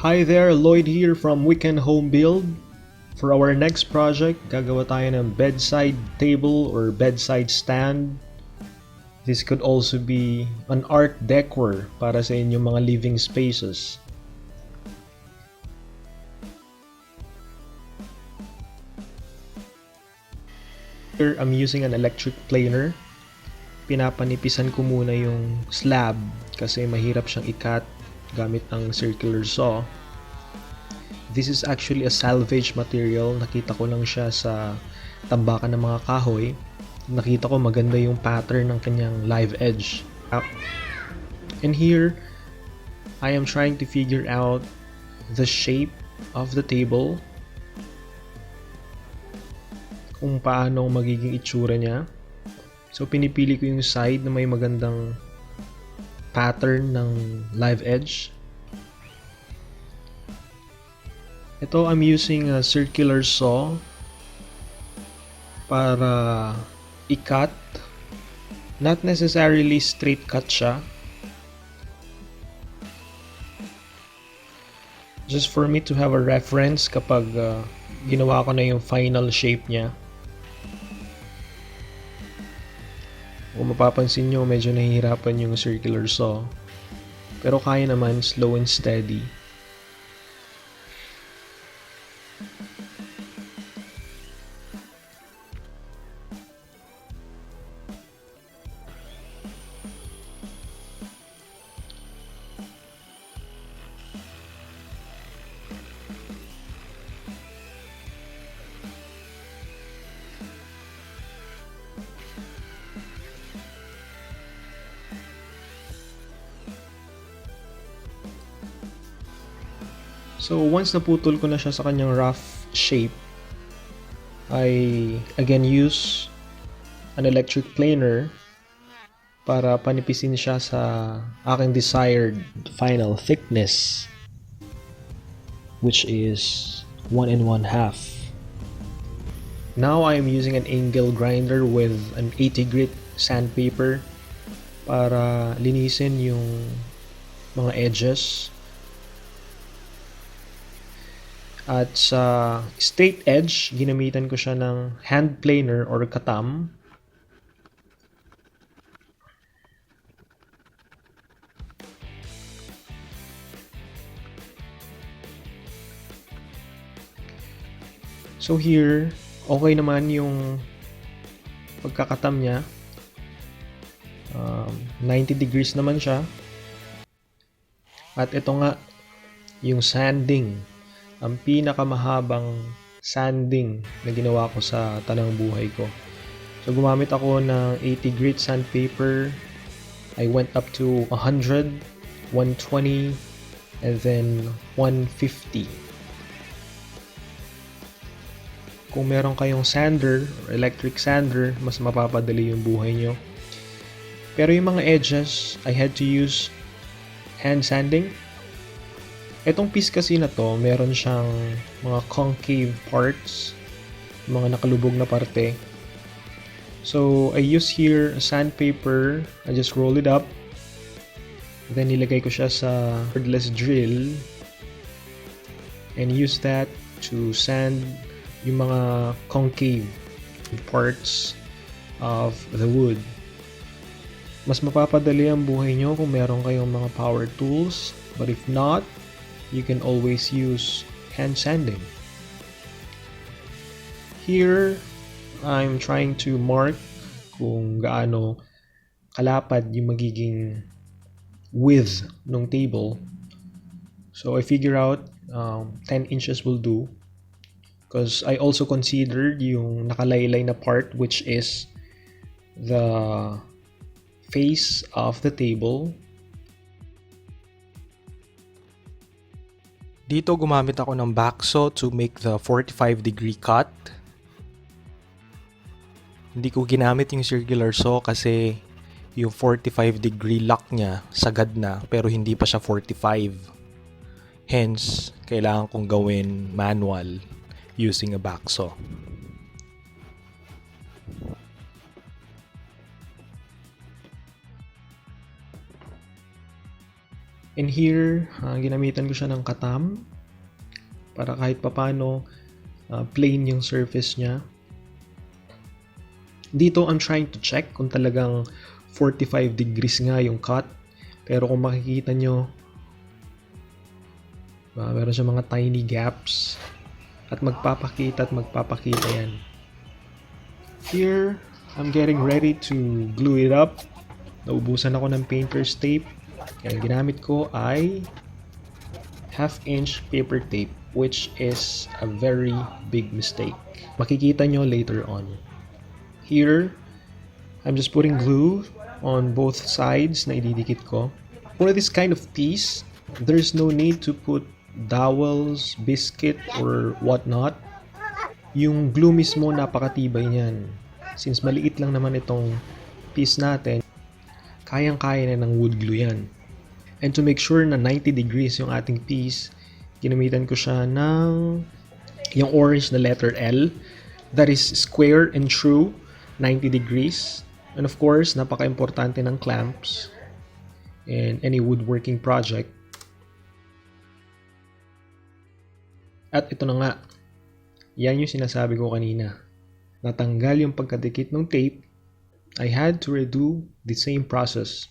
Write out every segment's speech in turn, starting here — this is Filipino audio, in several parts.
Hi there, Lloyd here from Weekend Home Build. For our next project, gagawa tayo ng bedside table or bedside stand. This could also be an art decor para sa inyong mga living spaces. Here, I'm using an electric planer. Pinapanipisan ko muna yung slab kasi mahirap siyang ikat gamit ang circular saw. This is actually a salvaged material. Nakita ko lang siya sa tambakan ng mga kahoy. Nakita ko maganda yung pattern ng kanyang live edge. And here, I am trying to figure out the shape of the table. Kung paano magiging itsura niya. So pinipili ko yung side na may magandang pattern ng live edge. Ito, I'm using a circular saw para i-cut. Not necessarily straight cut siya. Just for me to have a reference kapag ginawa ko na yung final shape niya. Kung mapapansin nyo, medyo nahihirapan yung circular saw. Pero kaya naman, slow and steady. So once naputol ko na siya sa kanyang rough shape, I again use an electric planer para panipisin siya sa aking desired final thickness, which is 1 1/2. Now I am using an angle grinder with an 80 grit sandpaper para linisin yung mga edges. At sa straight edge, ginamitan ko siya ng hand planer or katam. So here, okay naman yung pagkakatam niya. 90 degrees naman siya. At ito nga, yung sanding. Ang pinakamahabang sanding na ginawa ko sa tanang buhay ko. So gumamit ako ng 80 grit sandpaper. I went up to 100, 120, and then 150. Kung meron kayong sander or electric sander, mas mapapadali yung buhay nyo. Pero yung mga edges, I had to use hand sanding. Etong piece kasi na to, meron siyang mga concave parts, mga nakalubog na parte. So, I use here a sandpaper. I just roll it up. Then, nilagay ko siya sa cordless drill. And use that to sand yung mga concave parts of the wood. Mas mapapadali ang buhay nyo kung meron kayong mga power tools. But if not, you can always use hand sanding. Here, I'm trying to mark kung gaano kalapad yung magiging width ng table. So I figure out 10 inches will do. Because I also considered yung nakalaylay na part, which is the face of the table. Dito gumamit ako ng backsaw to make the 45-degree cut. Hindi ko ginamit yung circular saw kasi yung 45-degree lock niya sagad na pero hindi pa siya 45. Hence, kailangan kong gawin manual using a backsaw. And here, ginamitan ko siya ng katam para kahit papano plain yung surface niya. Dito, I'm trying to check kung talagang 45 degrees nga yung cut. Pero kung makikita nyo, meron siya mga tiny gaps. At magpapakita yan. Here, I'm getting ready to glue it up. Naubusan ako ng painter's tape. Kaya ginamit ko ay 1/2-inch paper tape, which is a very big mistake. Makikita nyo later on. Here, I'm just putting glue on both sides na ididikit ko. For this kind of piece, there's no need to put dowels, biscuit, or whatnot. Yung glue mismo napakatibay niyan. Since maliit lang naman itong piece natin, kayang-kaya na ng wood glue yan. And to make sure na 90 degrees yung ating piece, ginamitan ko siya ng yung orange na letter L. That is square and true, 90 degrees. And of course, napaka-importante ng clamps in any woodworking project. At ito na nga, yan yung sinasabi ko kanina. Natanggal yung pagkadikit ng tape, I had to redo the same process.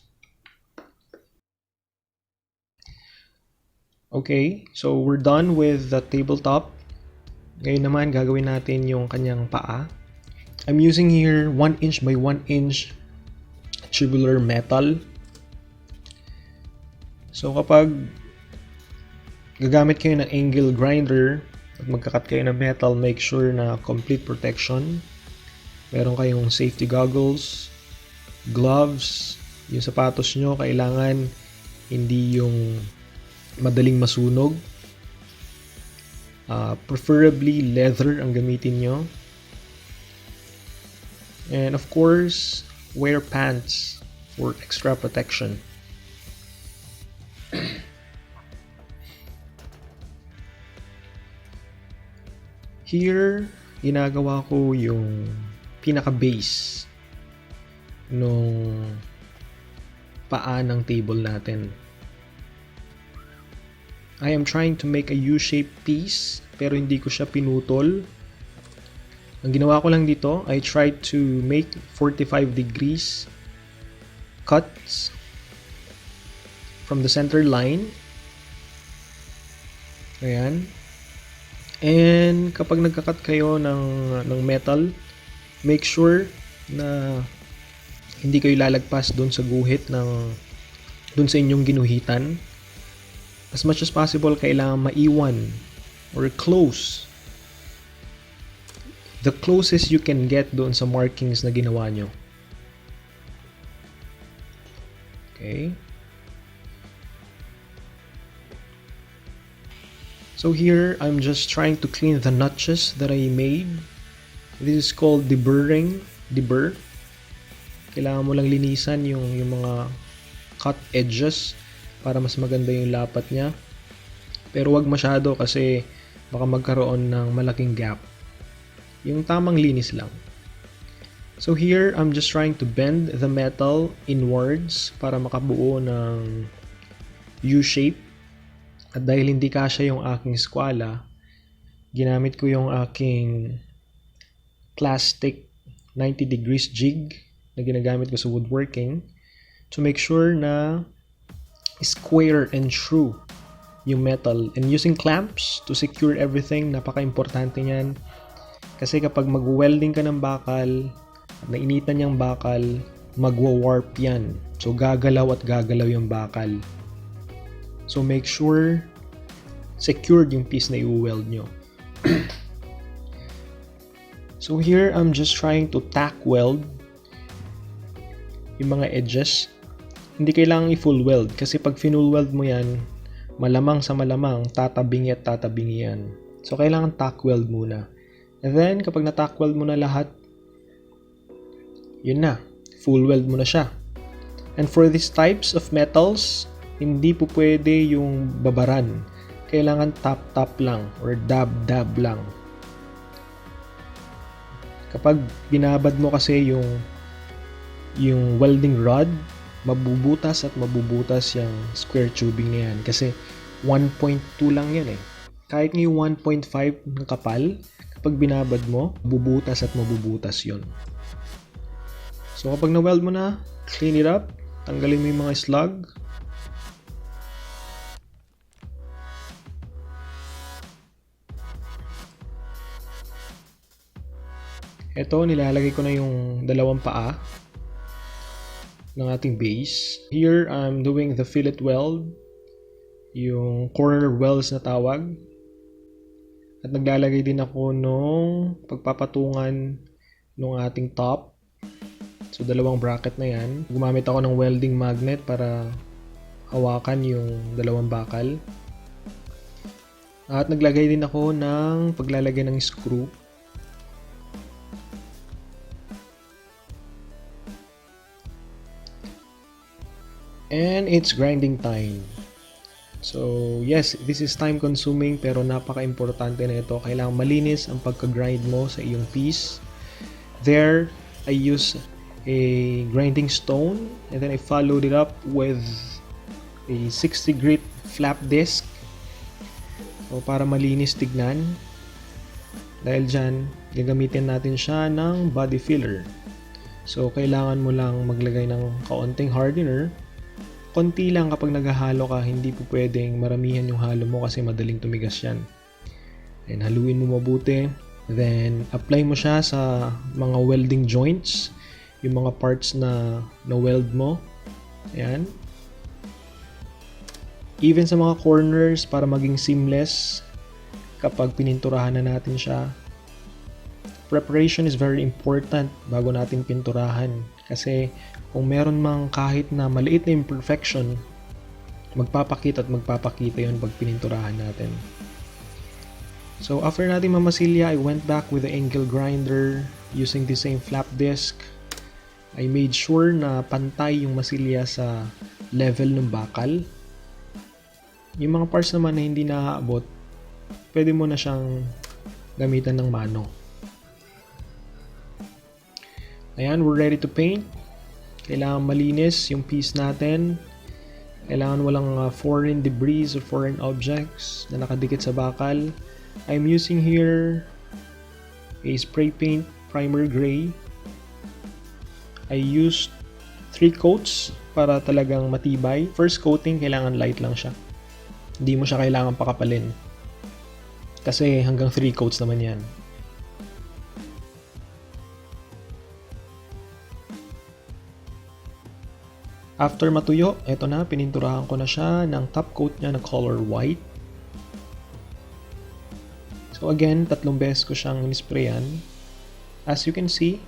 Okay, so we're done with the tabletop. Ngayon naman, gagawin natin yung kanyang paa. I'm using here 1-inch by 1-inch tubular metal. So kapag gagamit kayo ng angle grinder at magkakat kayo ng metal, make sure na complete protection. Meron kayong safety goggles, gloves, yung sapatos nyo kailangan hindi yung madaling masunog. Preferably leather ang gamitin nyo. And of course, wear pants for extra protection. Here, ginagawa ko yung pinaka-base nung paa ng table natin. I am trying to make a U-shaped piece pero hindi ko siya pinutol. Ang ginawa ko lang dito, I tried to make 45 degrees cuts from the center line. Ayan. And kapag nagka-cut kayo ng metal, make sure na hindi kayo lalagpas doon sa guhit doon sa inyong ginuhitan. As much as possible, kailangan maiwan or close. The closest you can get doon sa markings na ginawa nyo. Okay. So here, I'm just trying to clean the notches that I made. This is called deburring. Debur. Kailangan mo lang linisan yung mga cut edges para mas maganda yung lapat niya. Pero wag masyado kasi baka magkaroon ng malaking gap. Yung tamang linis lang. So here, I'm just trying to bend the metal inwards para makabuo ng U-shape. At dahil hindi kasya yung aking skwala, ginamit ko yung aking plastic 90 degrees jig na ginagamit ko sa woodworking to make sure na square and true yung metal. And using clamps to secure everything, napaka-importante niyan. Kasi kapag mag-welding ka ng bakal, at nainitan yung bakal, magwa-warp yan. So gagalaw at gagalaw yung bakal. So make sure secured yung piece na i-weld nyo. So here, I'm just trying to tack weld yung mga edges. Hindi kailangang i-full weld kasi pag full weld mo yan, malamang sa malamang, tatabingi at tatabingi yan. So kailangan tack weld muna. And then, kapag na-tack weld mo na lahat, yun na, full weld mo na siya. And for these types of metals, hindi po pwede yung babaran. Kailangan tap-tap lang or dab-dab lang. Kapag binabad mo kasi yung welding rod, mabubutas at mabubutas yung square tubing na yan. Kasi 1.2 lang yan eh. Kahit yung 1.5 ng kapal, kapag binabad mo, bubutas at mabubutas yun. So kapag na-weld mo na, clean it up, tanggalin mo yung mga slug. Ito, nilalagay ko na yung dalawang paa ng ating base. Here, I'm doing the fillet weld, yung corner welds na tawag. At naglalagay din ako nung pagpapatungan ng ating top. So, dalawang bracket na yan. Gumamit ako ng welding magnet para hawakan yung dalawang bakal. At naglagay din ako ng paglalagay ng screw. And it's grinding time. So, yes, this is time consuming pero napaka-importante na ito. Kailangan malinis ang pagka-grind mo sa iyong piece. There, I use a grinding stone and then I followed it up with a 60 grit flap disc. So, para malinis tignan. Dahil dyan, gagamitin natin siya ng body filler. So, kailangan mo lang maglagay ng kaunting hardener. Konti lang kapag naghahalo ka, hindi po pwedeng maramihan yung halo mo kasi madaling tumigas yan. And haluin mo mabuti. Then, apply mo siya sa mga welding joints. Yung mga parts na weld mo. Ayan. Even sa mga corners para maging seamless kapag pininturahan na natin siya. Preparation is very important bago natin pinturahan. Kasi kung meron mang kahit na maliit na imperfection, magpapakita yun pag pininturahan natin. So after natin mamasilya, I went back with the angle grinder using the same flap disc. I made sure na pantay yung masilya sa level ng bakal. Yung mga parts naman na hindi naaabot, pwede mo na siyang gamitan ng mano. Ayan, we're ready to paint. Kailangan malinis yung piece natin. Kailangan walang foreign debris or foreign objects na nakadikit sa bakal. I'm using here a spray paint primer gray. I used 3 coats para talagang matibay. First coating, kailangan light lang siya. Hindi mo siya kailangan pakapalin. Kasi hanggang 3 coats naman yan. After matuyo, eto na, pininturahan ko na siya ng top coat niya na color white. So again, 3 beses ko siyang inisprayan. As you can see,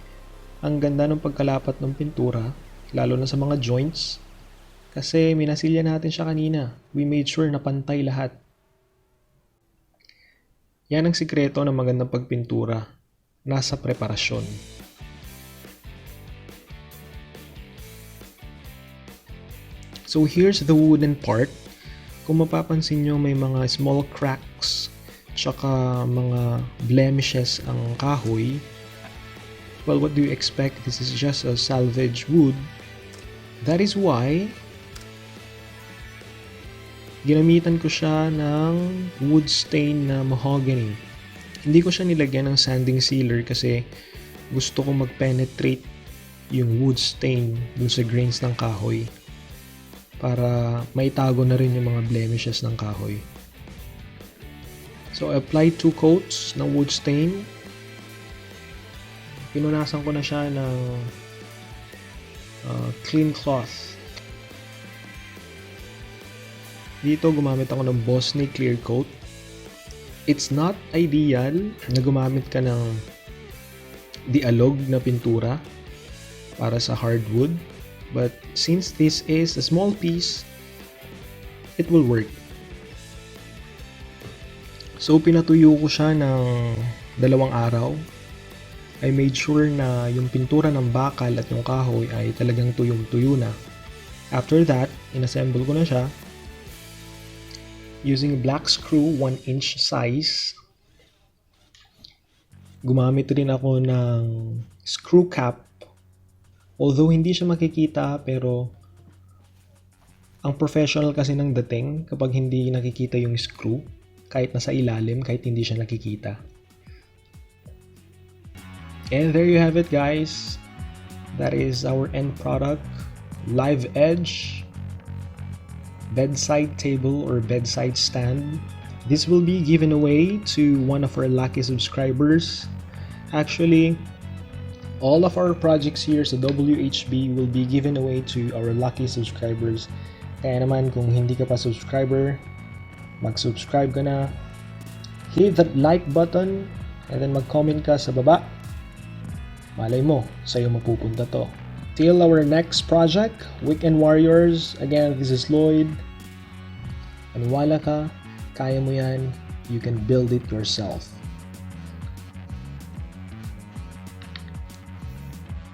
ang ganda ng pagkalapat ng pintura, lalo na sa mga joints. Kasi minasilya natin siya kanina. We made sure na pantay lahat. Yan ang sikreto ng magandang pagpintura. Nasa preparasyon. So here's the wooden part. Kung mapapansin nyo, may mga small cracks tsaka mga blemishes ang kahoy. Well, what do you expect? This is just a salvaged wood. That is why ginamitan ko siya ng wood stain na mahogany. Hindi ko siya nilagyan ng sanding sealer kasi gusto ko mag-penetrate yung wood stain dun sa grains ng kahoy para maitago na rin yung mga blemishes ng kahoy. So I applied 2 coats ng wood stain. Pinunasan ko na siya ng clean cloth. Dito gumamit ako ng Bosney clear coat. It's not ideal na gumamit ka ng dialog na pintura para sa hardwood. But since this is a small piece, it will work. So pinatuyo ko siya ng 2 araw. I made sure na yung pintura ng bakal at yung kahoy ay talagang tuyong-tuyo na. After that, inassemble ko na siya using a black screw 1-inch size. Gumamit rin ako ng screw cap. Although hindi siya makikita pero Ang professional kasi ng dating kapag hindi nakikita yung screw, kahit nasa ilalim, kahit hindi siya nakikita. And there you have it, guys. That is our end product, Live Edge bedside table or bedside stand. This will be given away to one of our lucky subscribers. Actually, all of our projects here sa WHB will be given away to our lucky subscribers. Kaya naman kung hindi ka pa subscriber, mag-subscribe ka na. Hit that like button and then mag-comment ka sa baba. Malay mo, sa'yo mapupunta to. Till our next project, Weekend Warriors. Again, this is Lloyd. Maniwala ka, kaya mo yan. You can build it yourself.